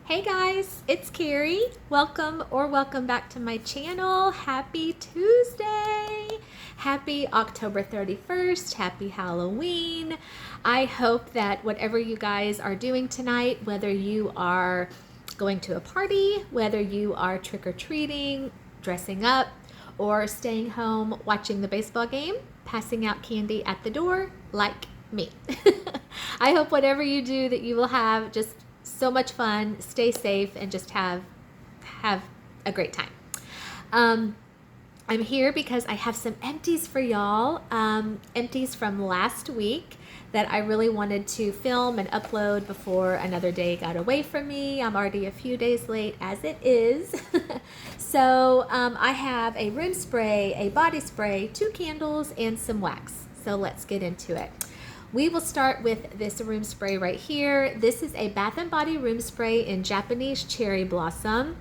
Hey guys, it's Kerri. Welcome back to my channel. Happy Tuesday. Happy October 31st. Happy Halloween. I hope that whatever you guys are doing tonight, whether you are going to a party, whether you are trick-or-treating, dressing up, or staying home watching the baseball game, passing out candy at the door like me. I hope whatever you do that you will have just so much fun, stay safe, and just have a great time. I'm here because I have some empties for y'all, empties from last week that I really wanted to film and upload before another day got away from me. I'm already a few days late as it is. So I have a room spray, a body spray, 2 candles, and some wax. So let's get into it. We will start with this room spray right here. This is a Bath & Body room spray in Japanese cherry blossom.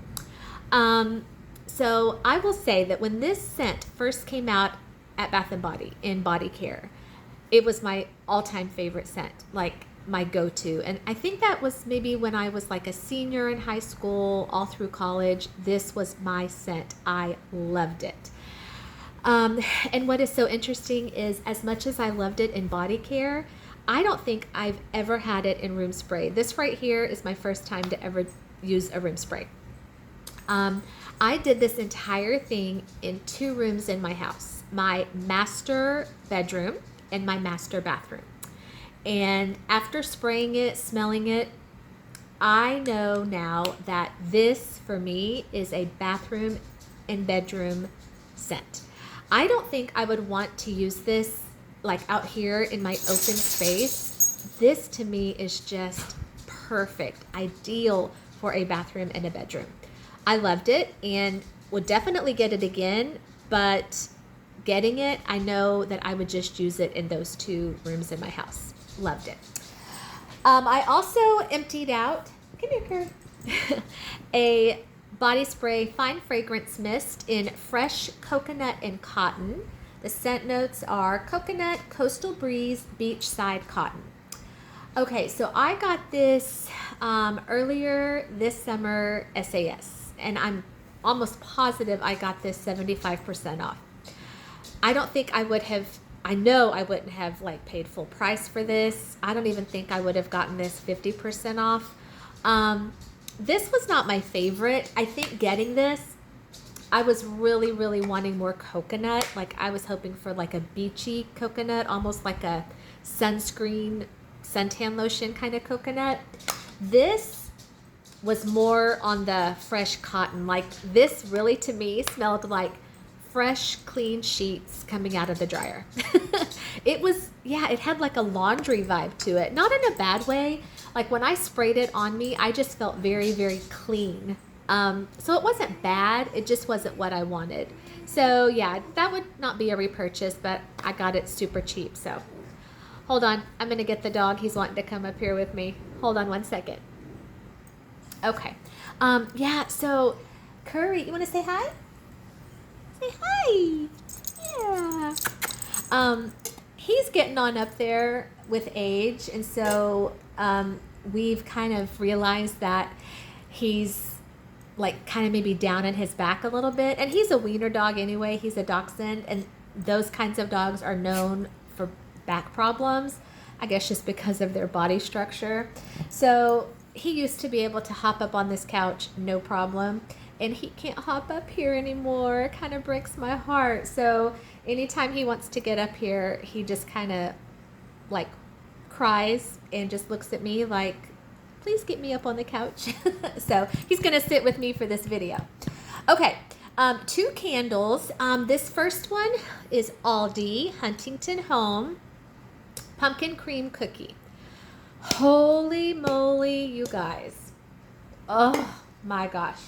So I will say that when this scent first came out at Bath & Body in body care, it was my all-time favorite scent, like my go-to. And I think that was maybe when I was like a senior in high school, all through college. This was my scent. I loved it. And what is so interesting is, as much as I loved it in body care, I don't think I've ever had it in room spray. This right here is my first time to ever use a room spray. I did this entire thing in 2 rooms in my house, my master bedroom and my master bathroom. And after spraying it, smelling it, I know now that this for me is a bathroom and bedroom scent. I don't think I would want to use this like out here in my open space. This to me is just perfect, ideal for a bathroom and a bedroom. I loved it and would definitely get it again, but getting it, I know that I would just use it in those 2 rooms in my house. Loved it. I also emptied out, come here, Kerri, a body spray fine fragrance mist in fresh coconut and cotton. The scent notes are coconut, coastal breeze, beachside cotton. Okay, so I got this earlier this summer SAS, and I'm almost positive I got this 75% off. I don't think I would have, I know I wouldn't have like paid full price for this. I don't even think I would have gotten this 50% off. This was not my favorite. I think getting this, I was really wanting more coconut. Like I was hoping for like a beachy coconut, almost like a sunscreen, suntan lotion kind of coconut. This was more on the fresh cotton. Like this really to me smelled like fresh, clean sheets coming out of the dryer. It was, yeah, it had like a laundry vibe to it. Not in a bad way. Like when I sprayed it on me, I just felt very clean. So it wasn't bad. It just wasn't what I wanted. So yeah, that would not be a repurchase, but I got it super cheap. So hold on. I'm going to get the dog. He's wanting to come up here with me. Hold on one second. Okay. Yeah, so Kerri, you want to say hi? Say hi. Yeah. He's getting on up there with age, and so we've kind of realized that he's like kind of maybe down in his back a little bit, and he's a wiener dog anyway. He's a dachshund, and those kinds of dogs are known for back problems, I guess just because of their body structure. So he used to be able to hop up on this couch no problem, and he can't hop up here anymore. It kind of breaks my heart. So anytime he wants to get up here, he just kind of like cries and just looks at me like, please get me up on the couch. So he's gonna sit with me for this video. Okay, 2 candles. This first one is Aldi Huntington Home Pumpkin Cream Cookie. Holy moly, you guys. Oh my gosh.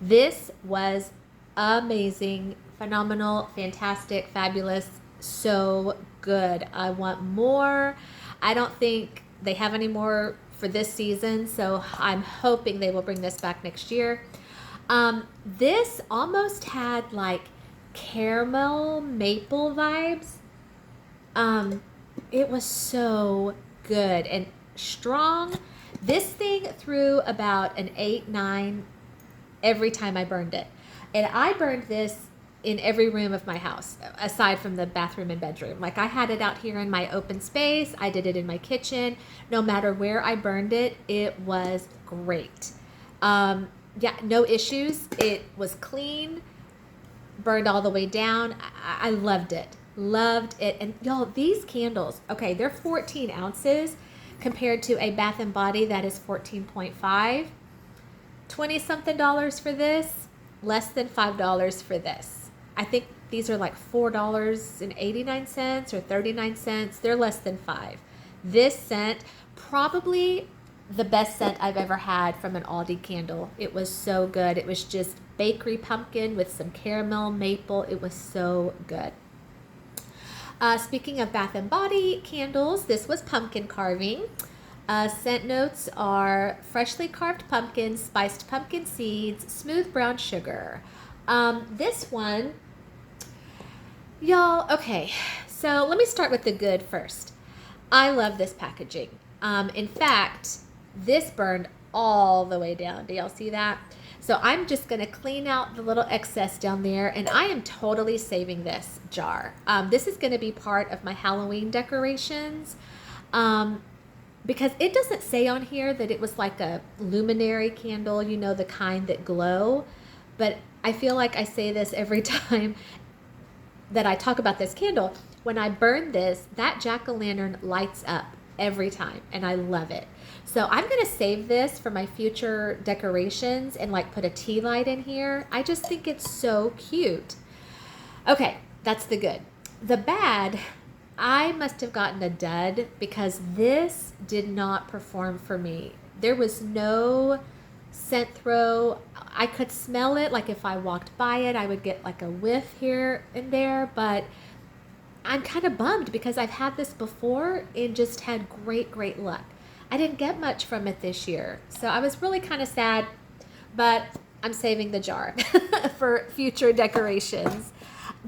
This was amazing, phenomenal, fantastic, fabulous, so good. I want more. I don't think they have any more for this season, so I'm hoping they will bring this back next year. This almost had like caramel maple vibes. It was so good and strong, This thing threw about an 8, 9 every time I burned it. And I burned this in every room of my house, aside from the bathroom and bedroom. Like I had it out here in my open space. I did it in my kitchen. No matter where I burned it, it was great. Yeah, no issues. It was clean, burned all the way down. I loved it. Loved it. And y'all, these candles, okay, they're 14 ounces compared to a Bath and Body that is 14.5. 20 something dollars for this, less than $5 for this. I think these are like $4.89 or 39 cents. They're less than 5. This scent, probably the best scent I've ever had from an Aldi candle. It was so good. It was just bakery pumpkin with some caramel maple. It was so good. Speaking of Bath and Body candles, this was pumpkin carving. Scent notes are freshly carved pumpkin, spiced pumpkin seeds, smooth brown sugar. This one, y'all, okay, so let me start with the good first. I love this packaging. In fact, this burned all the way down. Do y'all see that? So I'm just going to clean out the little excess down there, and I am totally saving this jar. This is going to be part of my Halloween decorations. Because it doesn't say on here that it was like a luminary candle, you know, the kind that glow. But I feel like I say this every time that I talk about this candle. When I burn this, that jack-o'-lantern lights up every time, and I love it. So I'm going to save this for my future decorations and like put a tea light in here. I just think it's so cute. Okay, that's the good. The bad, I must have gotten a dud because this did not perform for me. There was no scent throw. I could smell it. Like if I walked by it, I would get like a whiff here and there, but I'm kind of bummed because I've had this before and just had great luck. I didn't get much from it this year. So I was really kind of sad, but I'm saving the jar for future decorations.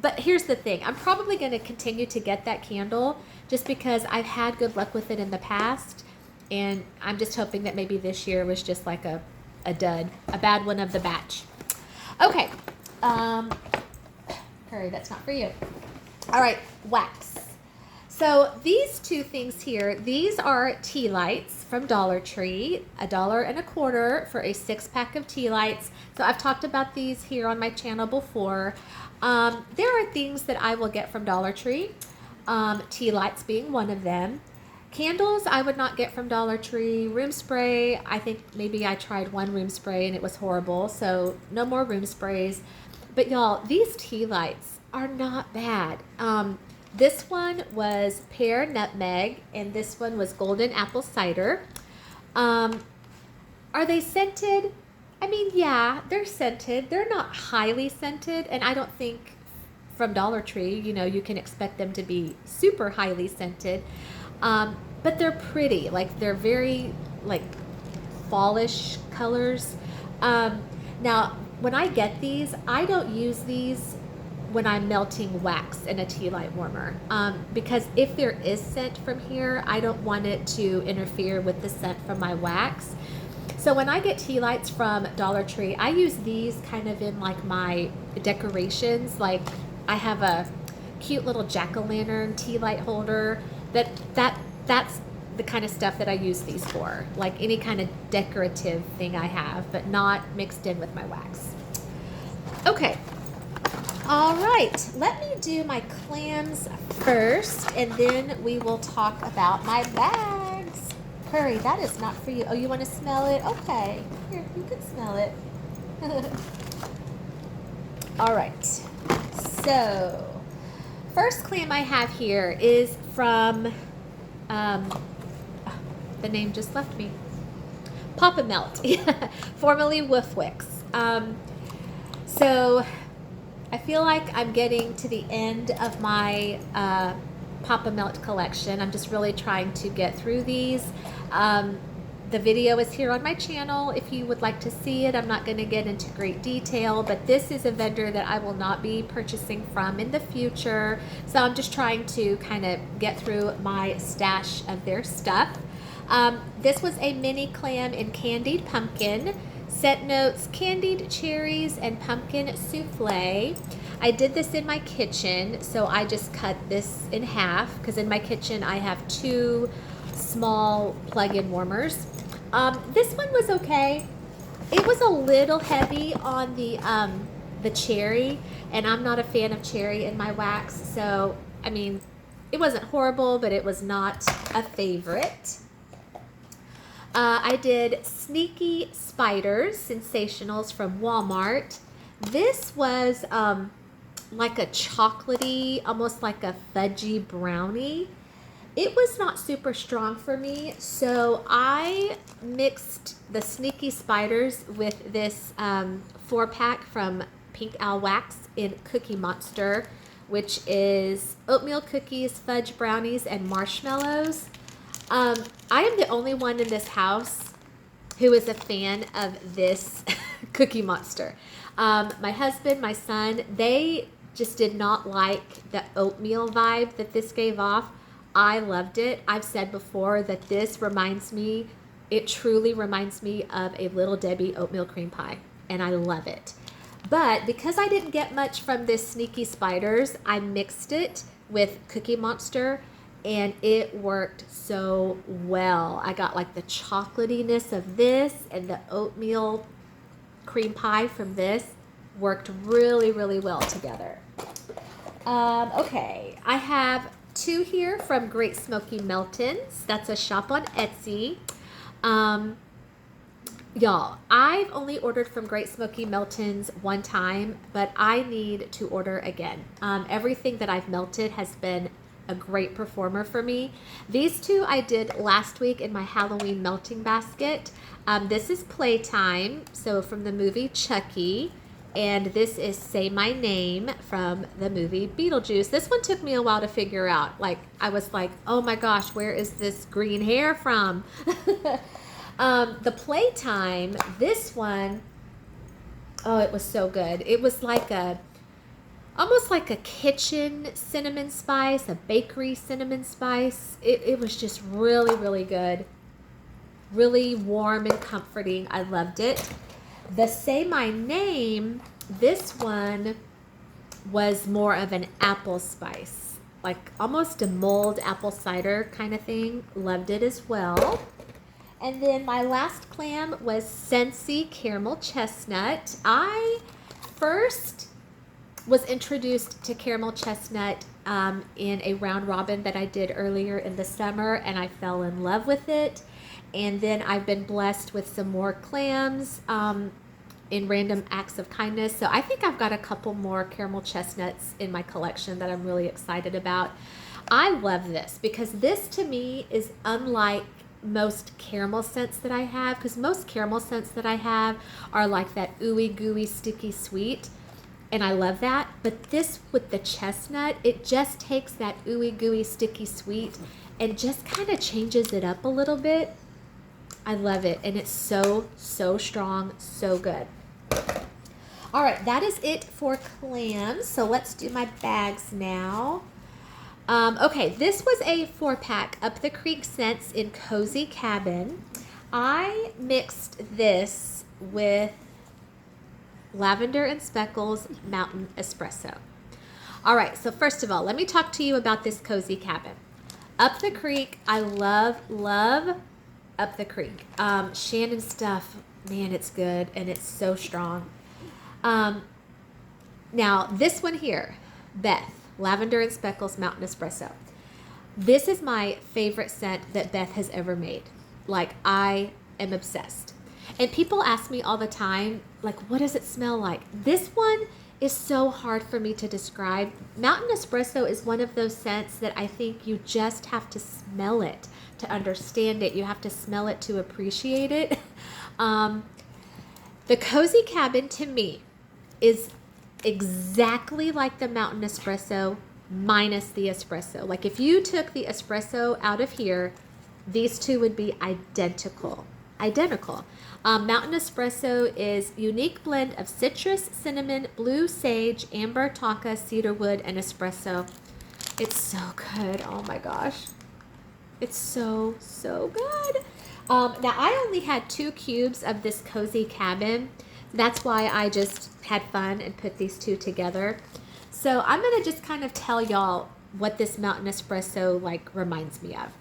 But here's the thing. I'm probably going to continue to get that candle just because I've had good luck with it in the past. And I'm just hoping that maybe this year was just like a dud, a bad one of the batch. Okay. Kerri, that's not for you. All right, wax. So these two things here, these are tea lights from Dollar Tree, $1.25 for a 6-pack of tea lights. So I've talked about these here on my channel before. There are things that I will get from Dollar Tree, tea lights being one of them. Candles I would not get from Dollar Tree. Room spray, I think maybe I tried one room spray and it was horrible, so no more room sprays. But y'all, these tea lights are not bad. This one was pear nutmeg, and this one was golden apple cider. Are they scented? I mean, yeah, they're scented. They're not highly scented, and I don't think from Dollar Tree, you know, you can expect them to be super highly scented. But they're pretty. Like, they're very, like, fallish colors. Now, when I get these, I don't use these when I'm melting wax in a tea light warmer, because if there is scent from here, I don't want it to interfere with the scent from my wax. So when I get tea lights from Dollar Tree, I use these kind of in like my decorations. Like I have a cute little jack-o'-lantern tea light holder. That's the kind of stuff that I use these for, like any kind of decorative thing I have, but not mixed in with my wax. Okay. All right, let me do my clams first, and then we will talk about my bags. Kerri, that is not for you. Oh, you want to smell it? Okay, here, you can smell it. All right, so first clam I have here is from, the name just left me, Papa Melt, formerly Woof Wicks. So I feel like I'm getting to the end of my Papa Melt collection. I'm just really trying to get through these. The video is here on my channel if you would like to see it. I'm not going to get into great detail, but this is a vendor that I will not be purchasing from in the future. So I'm just trying to kind of get through my stash of their stuff. This was a mini clam in candied pumpkin. Scent notes, candied cherries, and pumpkin souffle. I did this in my kitchen, so I just cut this in half because in my kitchen I have 2 small plug-in warmers. This one was okay. It was a little heavy on the cherry, and I'm not a fan of cherry in my wax, so I mean, it wasn't horrible, but it was not a favorite. I did Sneaky Spiders, Sensationals from Walmart. This was like a chocolatey, almost like a fudgy brownie. It was not super strong for me, so I mixed the Sneaky Spiders with this 4-pack from Pink Owl Wax in Cookie Monster, which is oatmeal cookies, fudge brownies, and marshmallows. I am the only one in this house who is a fan of this Cookie Monster. My husband, my son, they just did not like the oatmeal vibe that this gave off. I loved it. I've said before that this reminds me, it truly reminds me of a Little Debbie oatmeal cream pie, and I love it. But because I didn't get much from this Sneaky Spiders, I mixed it with Cookie Monster, and it worked so well. I got like the chocolatiness of this, and the oatmeal cream pie from this worked really, really well together. Okay, I have 2 here from Great Smoky Meltons. That's a shop on Etsy. Y'all, I've only ordered from Great Smoky Meltons one time, but I need to order again. Everything that I've melted has been a great performer for me. These 2 I did last week in my Halloween melting basket. This is Playtime, so from the movie Chucky, and this is Say My Name from the movie Beetlejuice. This one took me a while to figure out. Like, I was like, oh my gosh, where is this green hair from? The Playtime, this one, oh, it was so good. It was like almost like a kitchen cinnamon spice, a bakery cinnamon spice. It was just really, really good. Really warm and comforting. I loved it. The Say My Name, this one was more of an apple spice, like almost a mulled apple cider kind of thing. Loved it as well. And then my last clam was Centy Caramel Chestnut. I first was introduced to caramel chestnut in a round robin that I did earlier in the summer, and I fell in love with it. And then I've been blessed with some more clams in random acts of kindness. So I think I've got a couple more caramel chestnuts in my collection that I'm really excited about. I love this because this to me is unlike most caramel scents that I have, because most caramel scents that I have are like that ooey gooey sticky sweet, and I love that. But this with the chestnut, it just takes that ooey gooey sticky sweet and just kind of changes it up a little bit. I love it, and it's so strong, so good. All right, that is it for clams. So let's do my bags now. Okay, this was a 4-pack Up the Creek Scents in Cozy Cabin. I mixed this with Lavender and Speckles Mountain Espresso. All right, so first of all, let me talk to you about this Cozy Cabin. Up the Creek, I love Up the Creek. Shannon stuff, man, it's good, and it's so strong. Now, this one here, Beth, Lavender and Speckles Mountain Espresso. This is my favorite scent that Beth has ever made. Like, I am obsessed. And people ask me all the time, like, what does it smell like? This one is so hard for me to describe. Mountain Espresso is one of those scents that I think you just have to smell it to understand it. You have to smell it to appreciate it. The Cozy Cabin, to me, is exactly like the Mountain Espresso minus the espresso. Like, if you took the espresso out of here, these 2 would be identical. Mountain Espresso is unique blend of citrus, cinnamon, blue sage, amber, tonka, cedarwood, and espresso. It's so good. Oh my gosh. It's so, so good. Now, I only had 2 cubes of this cozy cabin. That's why I just had fun and put these two together. So I'm going to just kind of tell y'all what this Mountain Espresso like reminds me of.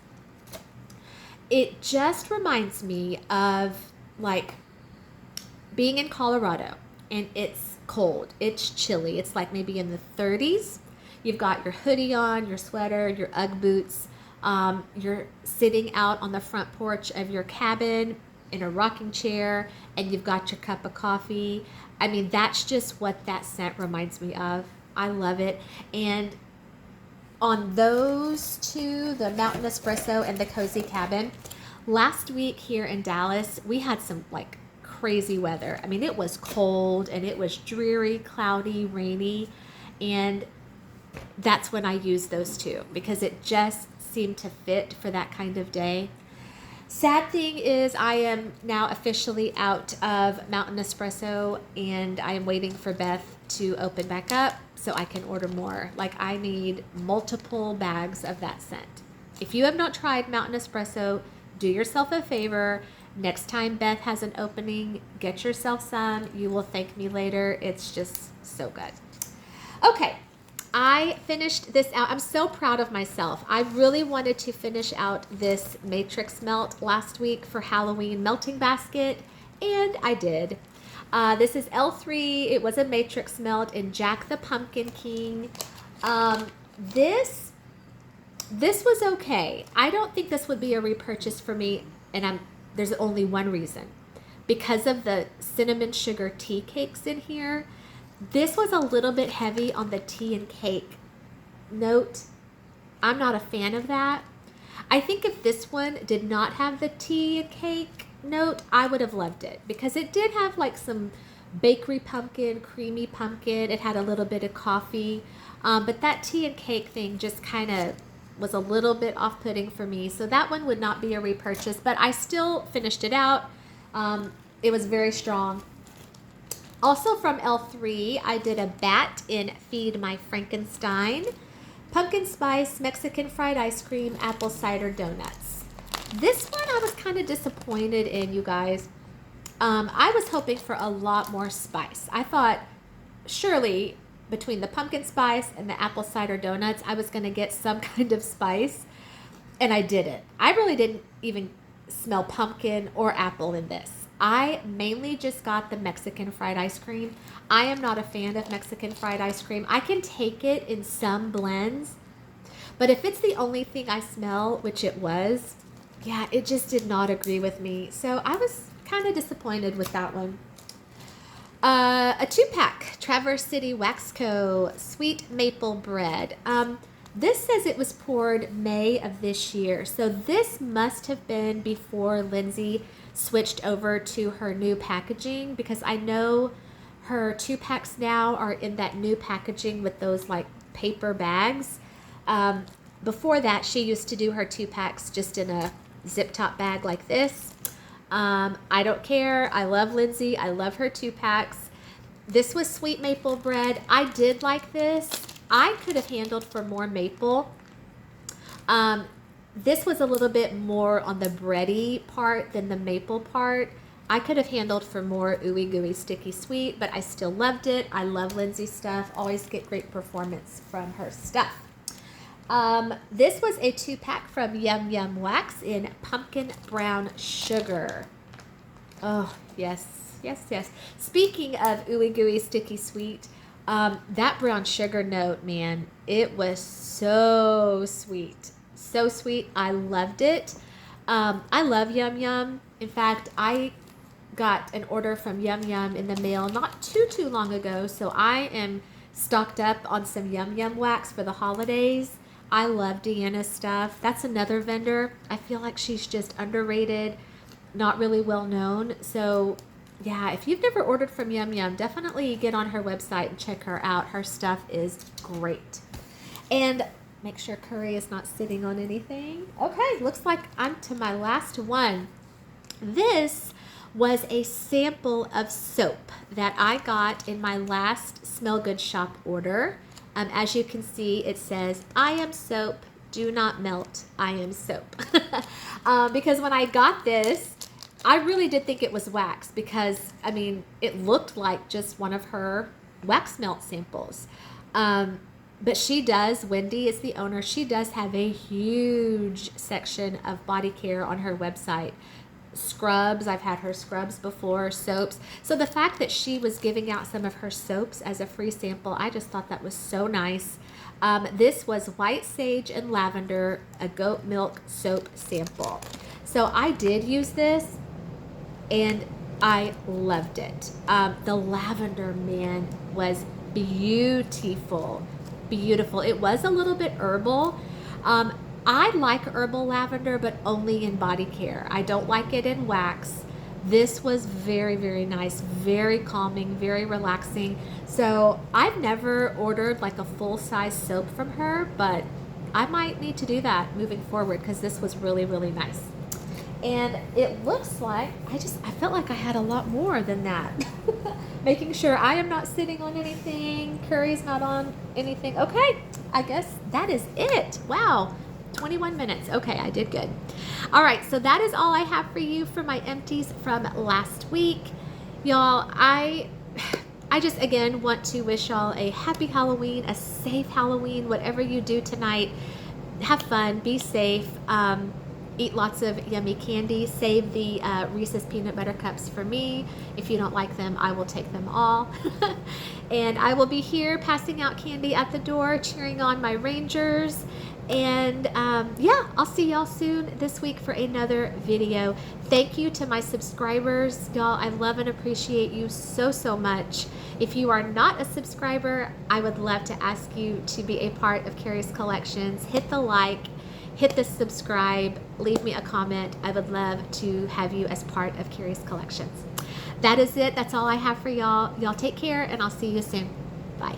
It just reminds me of like being in Colorado, and it's cold, it's chilly, it's like maybe in the 30s. You've got your hoodie on, your sweater, your Ugg boots. You're sitting out on the front porch of your cabin in a rocking chair, and you've got your cup of coffee. I mean, that's just what that scent reminds me of. I love it. And on those two, the Mountain Espresso and the Cozy Cabin, last week here in Dallas, we had some like crazy weather. I mean, it was cold and it was dreary, cloudy, rainy, and that's when I used those two because it just seemed to fit for that kind of day. Sad thing is I am now officially out of Mountain Espresso, and I am waiting for Beth to open back up so I can order more. Like, I need multiple bags of that scent. If you have not tried Mountain Espresso, do yourself a favor. Next time Beth has an opening, get yourself some. You will thank me later. It's just so good. Okay, I finished this out. I'm so proud of myself. I really wanted to finish out this Matrix melt last week for Halloween melting basket, and I did. This is L3. It was a Matrix melt in Jack the Pumpkin King. This was okay. I don't think this would be a repurchase for me, and there's only one reason. Because of the cinnamon sugar tea cakes in here, this was a little bit heavy on the tea and cake note. I'm not a fan of that. I think if this one did not have the tea and cake note, I would have loved it because it did have like some bakery pumpkin, creamy pumpkin. It had a little bit of coffee, but that tea and cake thing just kind of was a little bit off-putting for me. So that one would not be a repurchase, but I still finished it out. It was very strong. Also from L3, I did a bat in Feed My Frankenstein, pumpkin spice, Mexican fried ice cream, apple cider donuts. This one I was kind of disappointed in, you guys. I was hoping for a lot more spice. I thought surely between the pumpkin spice and the apple cider donuts, I was going to get some kind of spice, and I didn't. I really didn't even smell pumpkin or apple in this. I mainly just got the Mexican fried ice cream. I am not a fan of Mexican fried ice cream. I can take it in some blends, but if it's the only thing I smell, which it was, yeah, it just did not agree with me. So I was kind of disappointed with that one. A 2-pack, Traverse City Waxco Sweet Maple Bread. This says it was poured May of this year. So this must have been before Lindsay switched over to her new packaging, because I know her 2-packs now are in that new packaging with those like paper bags. Before that, she used to do her 2-packs just in a zip top bag like this. I don't care. I love Lindsay. I love her 2-packs. This was sweet maple bread. I did like this. I could have handled for more maple. This was a little bit more on the bready part than the maple part. I could have handled for more ooey gooey sticky sweet, but I still loved it. I love Lindsay's stuff. Always get great performance from her stuff. This was a 2-pack from Yum Yum Wax in pumpkin brown sugar. Oh, yes, yes, yes. Speaking of ooey gooey sticky sweet, that brown sugar note, man, it was so sweet. So sweet. I loved it. I love Yum Yum. In fact, I got an order from Yum Yum in the mail not too long ago, so I am stocked up on some Yum Yum wax for the holidays. I love Deanna's stuff. That's another vendor. I feel like she's just underrated, not really well known. So yeah, if you've never ordered from Yum Yum, definitely get on her website and check her out. Her stuff is great. And make sure Kerri is not sitting on anything. Okay, looks like I'm to my last one. This was a sample of soap that I got in my last Smell Good Shop order. As you can see, it says, I am soap, do not melt. I am soap. Because when I got this, I really did think it was wax because, I mean, it looked like just one of her wax melt samples. But she does, Wendy is the owner, she does have a huge section of body care on her website. Scrubs, I've had her scrubs before, soaps. So the fact that she was giving out some of her soaps as a free sample, I just thought that was so nice. This was white sage and lavender, a goat milk soap sample. So I did use this and I loved it. The lavender, man, was beautiful. Beautiful. It was a little bit herbal. I like herbal lavender, but only in body care. I don't like it in wax. This was very, very nice, very calming, very relaxing. So I've never ordered like a full-size soap from her, but I might need to do that moving forward because this was really, really nice. And it looks like, I felt like I had a lot more than that. Making sure I am not sitting on anything, Kerri's not on anything. Okay, I guess that is it. Wow, 21 minutes. Okay, I did good. All right, so that is all I have for you for my empties from last week. Y'all, I just, again, want to wish y'all a happy Halloween, a safe Halloween, whatever you do tonight. Have fun, be safe. Eat lots of yummy candy. Save the Reese's peanut butter cups for me. If you don't like them, I will take them all. And I will be here passing out candy at the door, cheering on my Rangers. And yeah, I'll see y'all soon this week for another video. Thank you to my subscribers. Y'all, I love and appreciate you so, so much. If you are not a subscriber, I would love to ask you to be a part of Kerri's Collections. Hit the like. Hit the subscribe, leave me a comment. I would love to have you as part of Kerri's Collections. That is it. That's all I have for y'all. Y'all take care, and I'll see you soon. Bye.